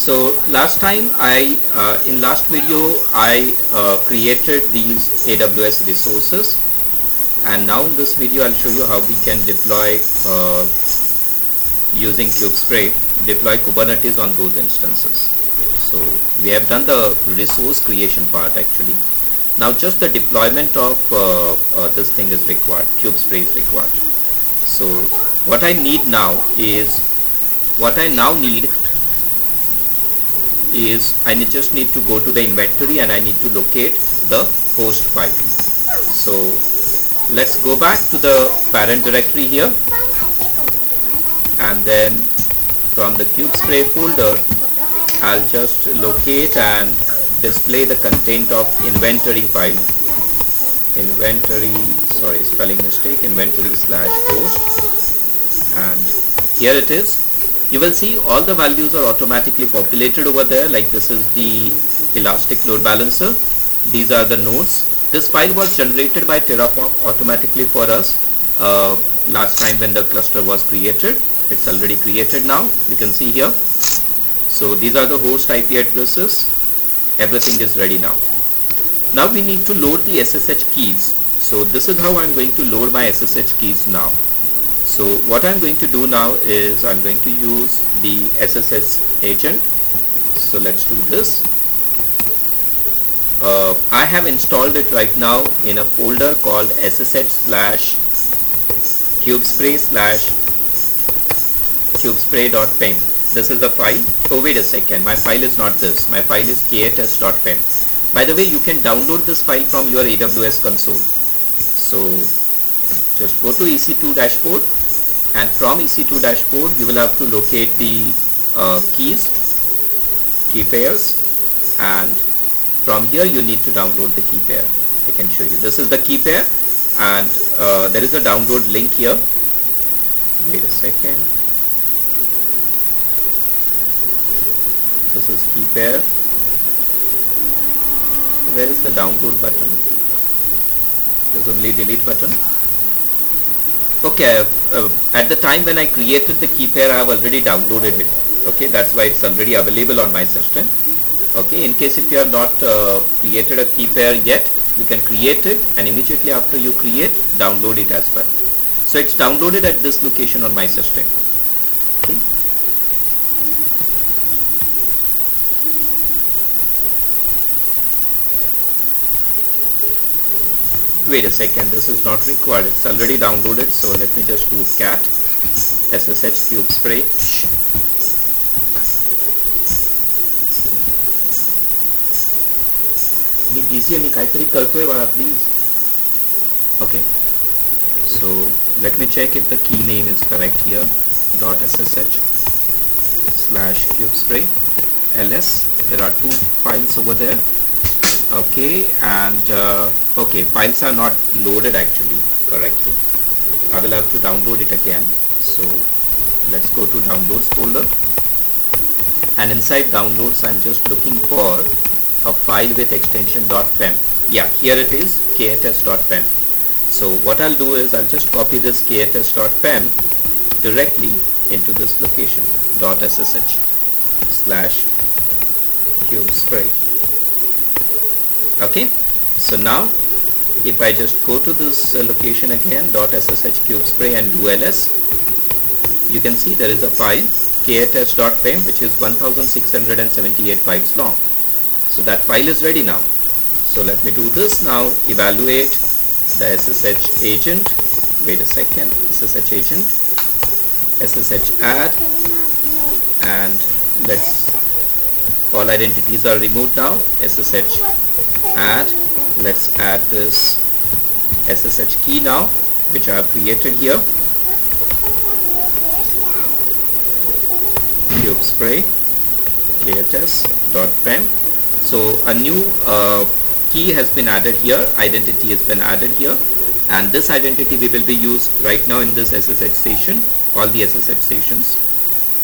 So So So so last time in last video I created these AWS resources, and now in this video I'll show you how we can deploy using Kubespray, deploy Kubernetes on those instances. So we have done the resource creation part actually. Now just the deployment of this thing is required, Kubespray is required. So what I need now is I just need to go to the inventory and I need to locate the host file. So let's go back to the parent directory here, and then from the Kubespray folder I'll just locate and display the content of inventory file. Inventory, sorry, spelling mistake, inventory/host, and here it is. You will see all the values are automatically populated over there. Like this is the Elastic Load Balancer. These are the nodes. This file was generated by Terraform automatically for us last time when the cluster was created. It's already created now. You can see here. So these are the host IP addresses. Everything is ready now. Now we need to load the SSH keys. So this is how I'm going to load my SSH keys now. So what I'm going to do now is I'm going to use the SSH agent. So let's do this. I have installed it right now in a folder called ssh/kubespray/kubespray.pem. This is a file. Oh, wait a second, my file is not this. My file is k8s.pem. By the way, you can download this file from your AWS console. So just go to EC2 dashboard, and from EC2 dashboard you will have to locate the key pairs, and from here you need to download the key pair. I can show you. This is the key pair, and there is a download link here. Wait a second. This is key pair. Where is the download button? There's only delete button. Okay, at the time when I created the key pair I have already downloaded it. Okay, that's why it's already available on my system. Okay, in case if you have not created a key pair yet, you can create it, and immediately after you create, download it as well. So it's downloaded at this location on my system. Okay. Wait a second, this is not required. It's already downloaded. So let me just do cat ssh kubespray. Please. Okay. So let me check if the key name is correct here. .ssh/kubespray ls. There are two files over there. Okay, and okay, files are not loaded actually correctly. I will have to download it again. So let's go to downloads folder, and inside downloads I'm just looking for a file with extension .pem. Yeah, here it is, k8s.pem. So what I'll do is I'll just copy this k8s.pem directly into this location, .ssh/kubespray. Okay, so now if I just go to this location again, .ssh kubespray, and do ls, you can see there is a file k8s.pem which is 1678 bytes long. So that file is ready now. So let me do this now, evaluate the SSH agent. Wait a second, SSH agent, SSH add, and all identities are removed now. SSH add, let's add this SSH key now which I have created here, kubespray k8s.pem. So a new key has been added here, identity has been added here, and this identity we will be used right now in this SSH station, all the SSH stations.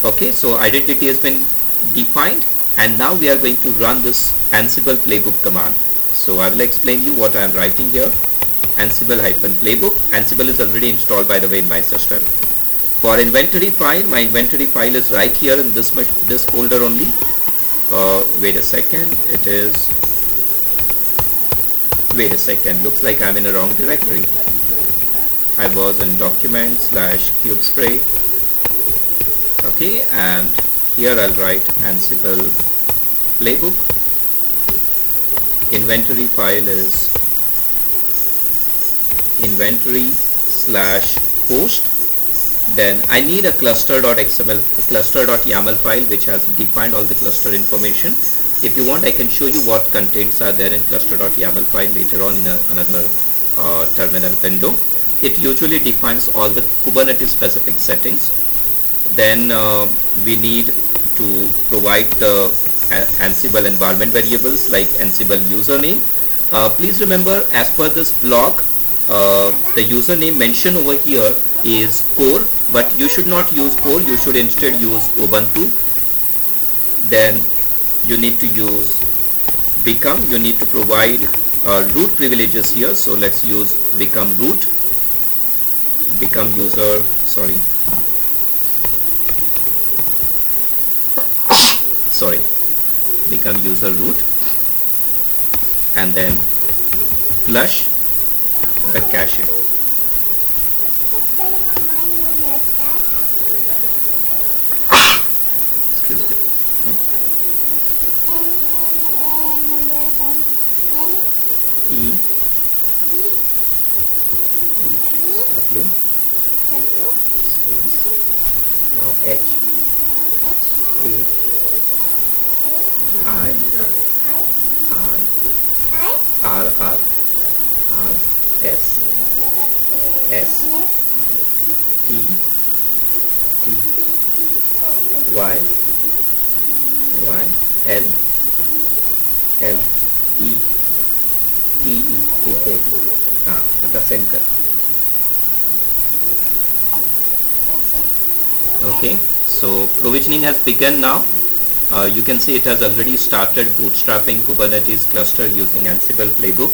Okay, so identity has been defined, and now we are going to run this Ansible playbook command. So I will explain you what I am writing here. Ansible-playbook. Ansible is already installed by the way in my system. For inventory file, my inventory file is right here in this folder only. wait a second, wait a second, looks like I'm in a wrong directory. I was in document slash CubeSpray. Okay, and here I'll write Ansible playbook. Inventory file is inventory slash host. Then I need a cluster.xml, cluster.yaml file which has defined all the cluster information. If you want, I can show you what contents are there in cluster.yaml file later on in another terminal window. It usually defines all the Kubernetes specific settings. Then we need to provide the Ansible environment variables like Ansible username. Please remember, as per this blog, the username mentioned over here is core, but you should not use core, you should instead use Ubuntu. Then you need to use become, you need to provide root privileges here, so let's use become root, become user, become user root, and then flush the cache. Excuse me. E W, now H A I R S T Y L E आता send कर. Okay, so provisioning has begun now. You can see it has already started bootstrapping Kubernetes cluster using Ansible playbook.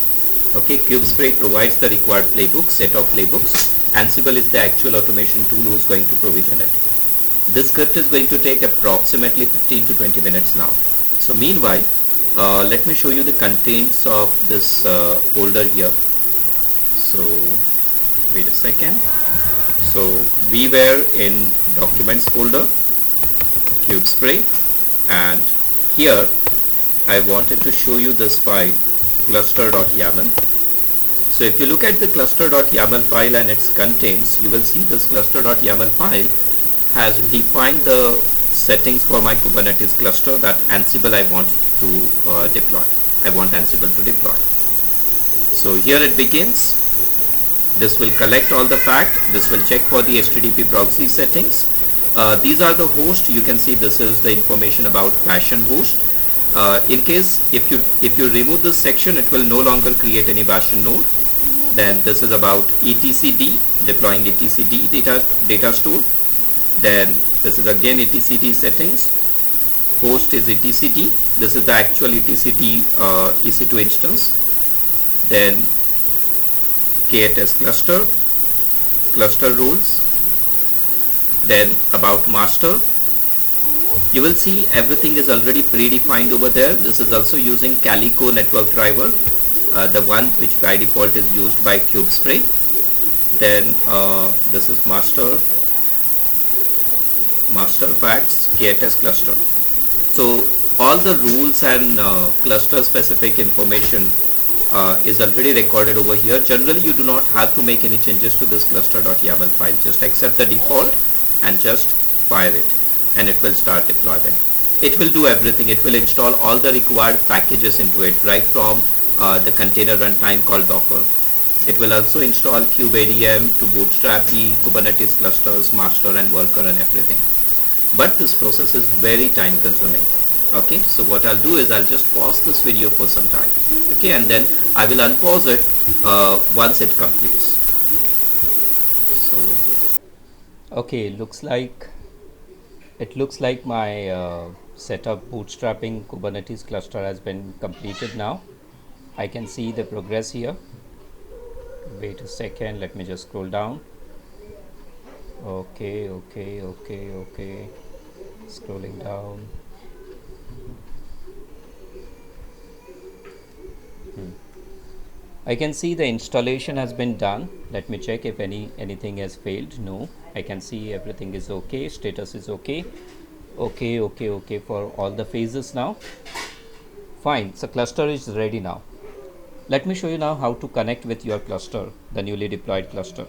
Okay, CubeSpray provides the required playbook, set of playbooks. Ansible is the actual automation tool who is going to provision it. This script is going to take approximately 15 to 20 minutes now. So meanwhile, let me show you the contents of this folder here. So wait a second. So we were in documents folder, CubeSpray, and here I wanted to show you this file, cluster.yaml. So if you look at the cluster.yaml file and its contents, you will see this cluster.yaml file has defined the settings for my Kubernetes cluster that Ansible I want to deploy. I want Ansible to deploy. So here it begins. This will collect all the path. This will check for the HTTP proxy settings. These are the hosts. You can see this is the information about Bastion host. In case if you remove this section, it will no longer create any Bastion node. Then this is about etcd, deploying etcd data store. Then this is again etcd settings. Host is etcd. This is the actual etcd EC2 instance. Then K8s cluster rules. Then about master. You will see everything is already predefined over there. This is also using Calico network driver, the one which by default is used by CubeSpray. Then this is master facts, K8s cluster. So all the rules and cluster specific information is already recorded over here. Generally you do not have to make any changes to this cluster.yaml file. Just accept the default and just fire it, and it will start deployment. It will do everything. It will install all the required packages into it, right from the container runtime called Docker. It will also install kubeadm to bootstrap the Kubernetes clusters, master and worker and everything. But this process is very time consuming. Okay, so what I'll do is I'll just pause this video for some time. Okay, and then I will unpause it once it completes. So okay, it looks like my setup bootstrapping Kubernetes cluster has been completed now. I can see the progress here. Wait a second, let me just scroll down. Okay, scrolling down. I can see the installation has been done. Let me check if anything has failed. No, I can see everything is okay. Status is okay. Okay for all the phases now. Fine. So cluster is ready now. Let me show you now how to connect with your cluster, the newly deployed cluster.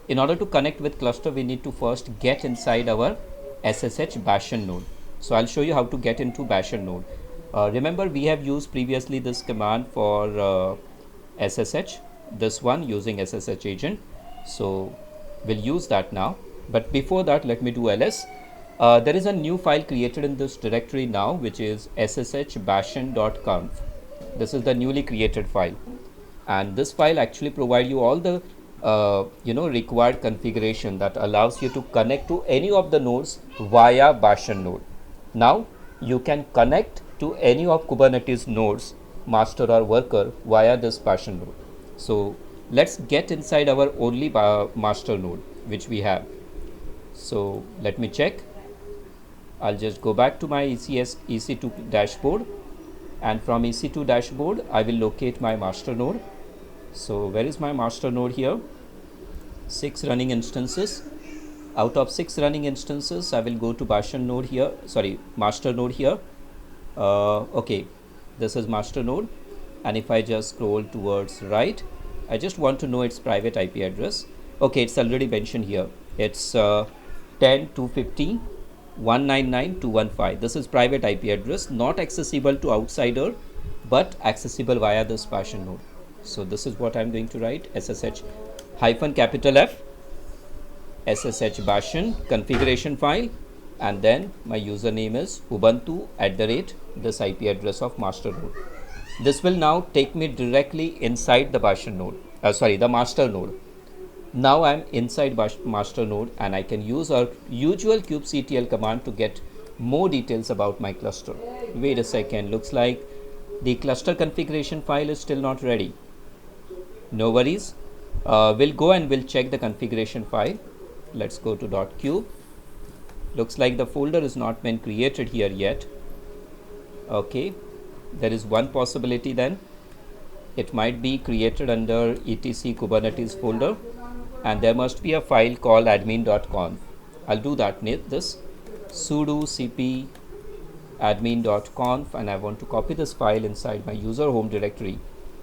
In order to connect with cluster, we need to first get inside our SSH bastion node. So I'll show you how to get into bastion node. Remember, we have used previously this command for SSH, this one using SSH agent. So we'll use that now. But before that, let me do ls. There is a new file created in this directory now, which is sshbastion.conf. This is the newly created file, and this file actually provide you all the required configuration that allows you to connect to any of the nodes via bastion node. Now you can connect to any of Kubernetes nodes, master or worker, via this bastion node. So let's get inside our only master node which we have. So let me check. I'll just go back to my EC2 dashboard, and from EC2 dashboard I will locate my master node. So where is my master node? Here, 6 running instances. Out of 6 running instances, I will go to bastion node here, master node here. Okay, this is master node, and if I just scroll towards right, I just want to know its private IP address. Okay, it's already mentioned here. It's 10.250.199.215. This is private IP address, not accessible to outsider, but accessible via this bastion node. So this is what I'm going to write: SSH -F SSH bastion configuration file, and then my username is Ubuntu @ this IP address of master node. This will now take me directly inside the bastion node, the master node. Now I'm inside master node, and I can use our usual kubectl command to get more details about my cluster. Wait a second, looks like the cluster configuration file is still not ready. No worries, we'll go and we'll check the configuration file. Let's go to .cube. Looks like the folder is not been created here yet. Okay, there is one possibility then. It might be created under etc Kubernetes folder, and there must be a file called admin.conf. I'll do that. This sudo cp admin.conf, and I want to copy this file inside my user home directory.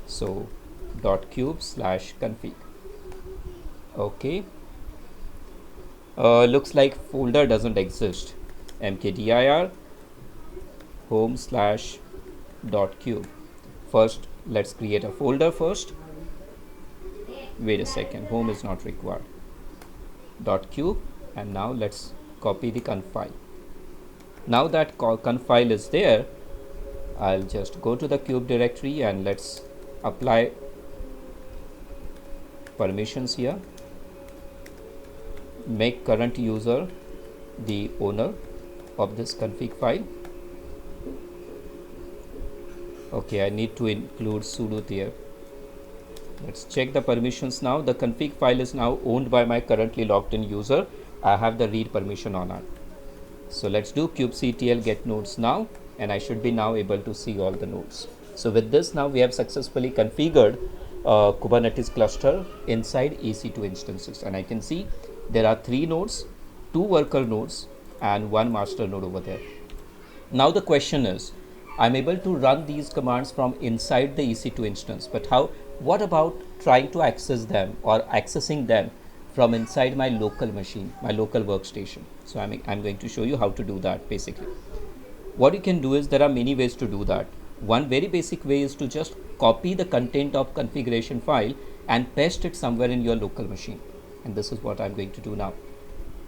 So .cube/config. Okay, looks like folder doesn't exist. mkdir home/.cube. First, let's create a folder first. Wait a second, home is not required. .cube, and now let's copy the conf file. Now that conf file is there, I'll just go to the cube directory and let's apply permissions here. Make current user the owner of this config file. Okay, I need to include sudo there. Let's check the permissions now. The config file is now owned by my currently logged in user. I have the read permission on it. So let's do kubectl get nodes now, and I should be now able to see all the nodes. So with this, now we have successfully configured Kubernetes cluster inside EC2 instances, and I can see there are 3 nodes, 2 worker nodes, and 1 master node over there. Now the question is, I'm able to run these commands from inside the EC2 instance, but what about trying to access them or accessing them from inside my local machine, my local workstation? So I'm going to show you how to do that. Basically, what you can do is, there are many ways to do that. One very basic way is to just copy the content of configuration file and paste it somewhere in your local machine, and this is what I'm going to do now.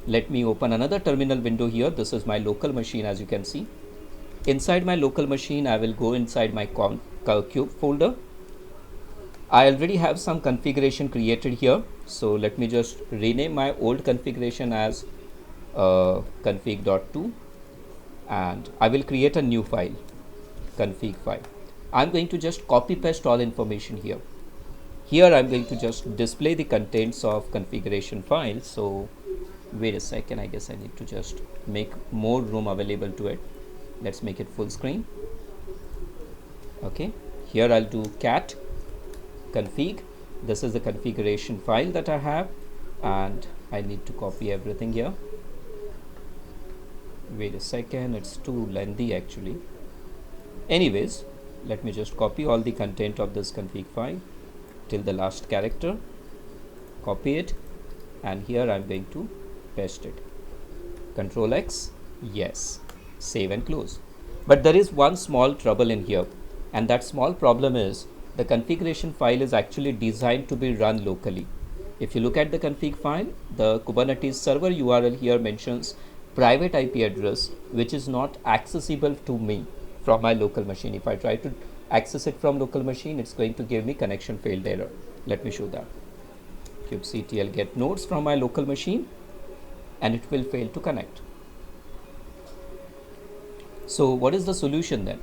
Let me open another terminal window here. This is my local machine, as you can see. Inside my local machine, I will go inside my cube folder. I already have some configuration created here, so let me just rename my old configuration as config.2, and I will create a new file, config file. I'm going to just copy paste all information here. Here I'm going to just display the contents of configuration file. So wait a second, I guess I need to just make more room available to it. Let's make it full screen. Okay, here I'll do cat config. This is the configuration file that I have, and I need to copy everything here. Wait a second, it's too lengthy actually. Anyways, let me just copy all the content of this config file till the last character, copy it, and here I'm going to paste it. Control X, yes, save and close. But there is one small trouble in here, and that small problem is the configuration file is actually designed to be run locally. If you look at the config file, the Kubernetes server URL here mentions private IP address, which is not accessible to me from my local machine. If I try to access it from local machine, it's going to give me connection failed error. Let me show that. kubectl get nodes from my local machine, and it will fail to connect. So what is the solution then?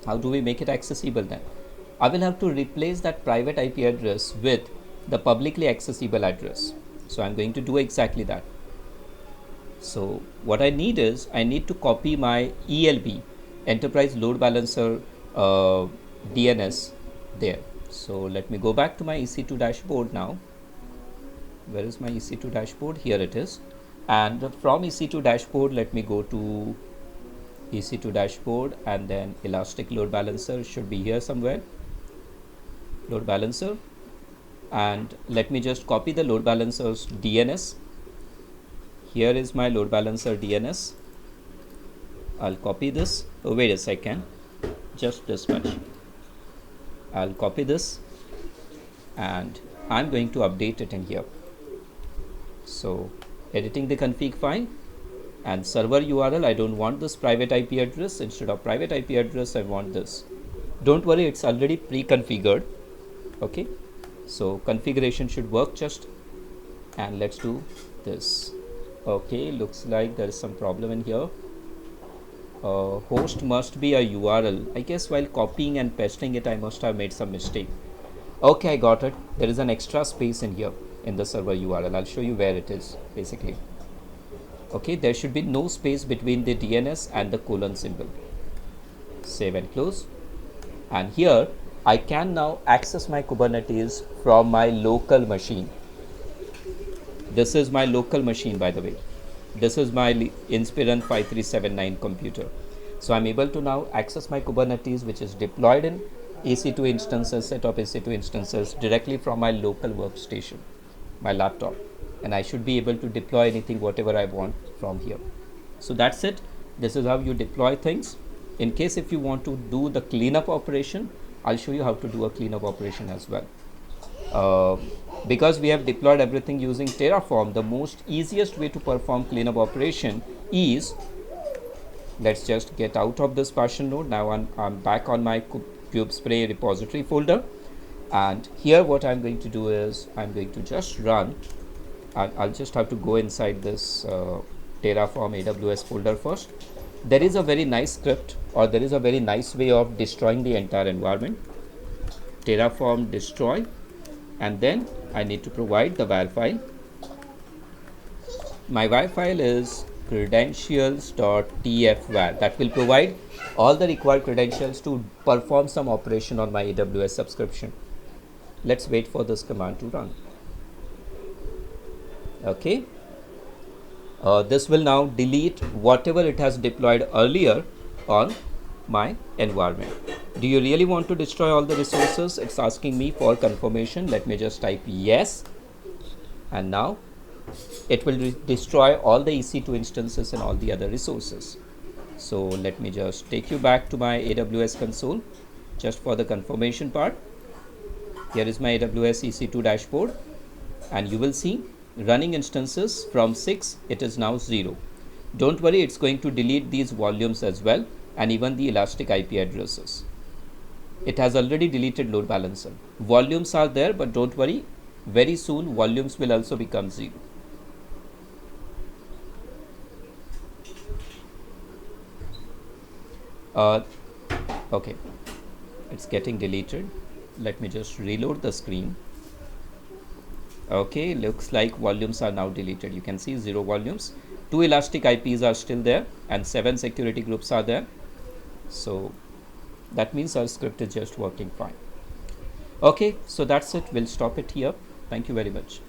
How do we make it accessible then? I will have to replace that private IP address with the publicly accessible address. So I'm going to do exactly that. So what I need is, I need to copy my ELB, Enterprise Load Balancer DNS there. So let me go back to my EC2 dashboard now. Where is my EC2 dashboard? Here it is. And from EC2 dashboard, let me go to EC2 dashboard, and then Elastic Load Balancer should be here somewhere. Load Balancer, and let me just copy the load balancer's DNS. Here is my load balancer DNS. I'll copy this. Oh, wait a second, just this much. I'll copy this, and I'm going to update it in here. So editing the config file, and server URL, I don't want this private IP address. Instead of private IP address, I want this. Don't worry, it's already pre-configured. Okay, so configuration should work just, and let's do this. Okay, looks like there is some problem in here. Host must be a URL. I guess while copying and pasting it, I must have made some mistake. Okay, I got it. There is an extra space in here in the server URL. I'll show you where it is basically. Okay, there should be no space between the DNS and the colon symbol. Save and close. And here I can now access my Kubernetes from my local machine. This is my local machine, by the way. This is my Inspiron 5379 computer. So I'm able to now access my Kubernetes, which is deployed in EC2 instances, set of EC2 instances directly from my local workstation, my laptop. And I should be able to deploy anything, whatever I want from here. So that's it. This is how you deploy things. In case if you want to do the cleanup operation, I'll show you how to do a cleanup operation as well. Because we have deployed everything using Terraform, the most easiest way to perform cleanup operation is, let's just get out of this partition node. Now I'm back on my kubespray repository folder, and here what I'm going to do is I'm going to just run. I'll just have to go inside this Terraform AWS folder first. There is a very nice script, or there is a very nice way of destroying the entire environment. Terraform destroy, and then I need to provide the var file. My var file is credentials.tfvar. That will provide all the required credentials to perform some operation on my AWS subscription. Let's wait for this command to run. Okay, this will now delete whatever it has deployed earlier on my environment. Do you really want to destroy all the resources? It's asking me for confirmation. Let me just type yes, and now it will destroy all the EC2 instances and all the other resources. So let me just take you back to my AWS console just for the confirmation part. Here is my AWS EC2 dashboard, and you will see running instances from 6, it is now 0. Don't worry, it's going to delete these volumes as well, and even the Elastic IP addresses. It has already deleted load balancer. Volumes are there, but don't worry, very soon volumes will also become 0. Okay, it's getting deleted. Let me just reload the screen. Okay, looks like volumes are now deleted. You can see 0 volumes. 2 Elastic IPs are still there, and 7 security groups are there. So that means our script is just working fine. Okay, so that's it. We'll stop it here. Thank you very much.